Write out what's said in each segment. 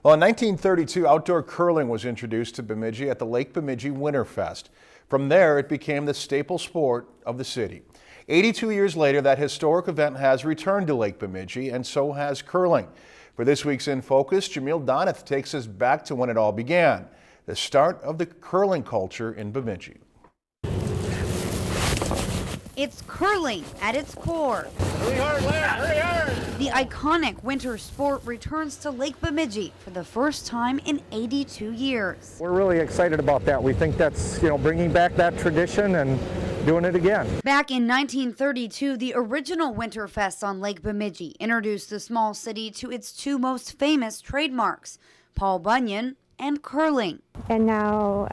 Well, in 1932, outdoor curling was introduced to Bemidji at the Lake Bemidji Winterfest. From there, it became the staple sport of the city. 82 years later, that historic event has returned to Lake Bemidji, and so has curling. For this week's In Focus, Jamil Doneth takes us back to when it all began, the start of the curling culture in Bemidji. It's curling at its core. Hurry hard, Larry, hurry hard! The iconic winter sport returns to Lake Bemidji for the first time in 82 years. We're really excited about that. We think that's, bringing back that tradition and doing it again. Back in 1932, the original Winterfest on Lake Bemidji introduced the small city to its two most famous trademarks, Paul Bunyan and curling. And now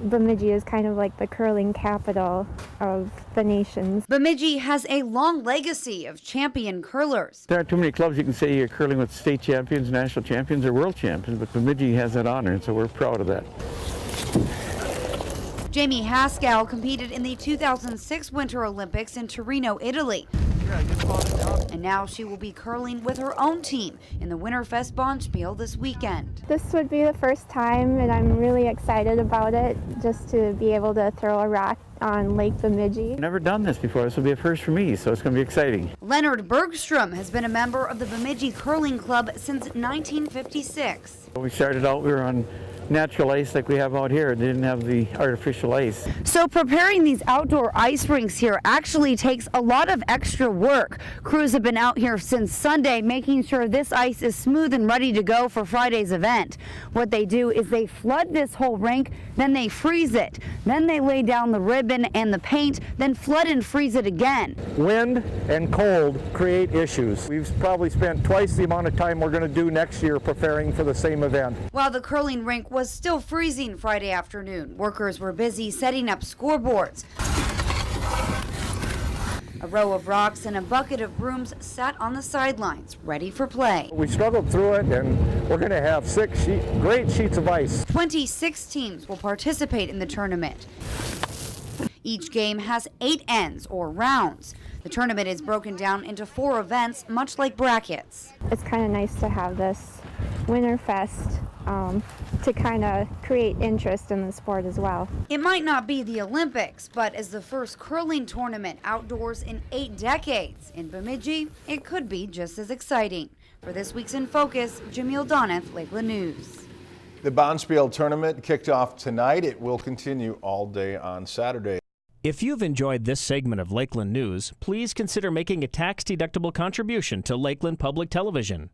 Bemidji is kind of like the curling capital of the nations. Bemidji has a long legacy of champion curlers. There aren't too many clubs you can say you're curling with state champions, national champions, or world champions, but Bemidji has that honor, and so we're proud of that. Jamie Haskell competed in the 2006 Winter Olympics in Torino, Italy. And now she will be curling with her own team in the Winterfest Bonspiel this weekend. This would be the first time, and I'm really excited about it, just to be able to throw a rock on Lake Bemidji. I've never done this before. This will be a first for me, so it's going to be exciting. Leonard Bergstrom has been a member of the Bemidji Curling Club since 1956. When we started out, we were on natural ice like we have out here. They didn't have the artificial ice. So preparing these outdoor ice rinks here actually takes a lot of extra work. Crews have been out here since Sunday making sure this ice is smooth and ready to go for Friday's event. What they do is they flood this whole rink, then they freeze it. Then they lay down the ribbon and the paint, then flood and freeze it again. Wind and cold create issues. We've probably spent twice the amount of time we're going to do next year preparing for the same event. While the curling rink was still freezing Friday afternoon, workers were busy setting up scoreboards. A row of rocks and a bucket of brooms sat on the sidelines, ready for play. We struggled through it, and we're going to have great sheets of ice. 26 teams will participate in the tournament. Each game has 8 ends, or rounds. The tournament is broken down into 4 events, much like brackets. It's kind of nice to have this Winterfest to kind of create interest in the sport as well. It might not be the Olympics, but as the first curling tournament outdoors in 8 decades in Bemidji, it could be just as exciting. For this week's In Focus, Jamil Doneth, Lakeland News. The Bonspiel tournament kicked off tonight. It will continue all day on Saturday. If you've enjoyed this segment of Lakeland News, please consider making a tax-deductible contribution to Lakeland Public Television.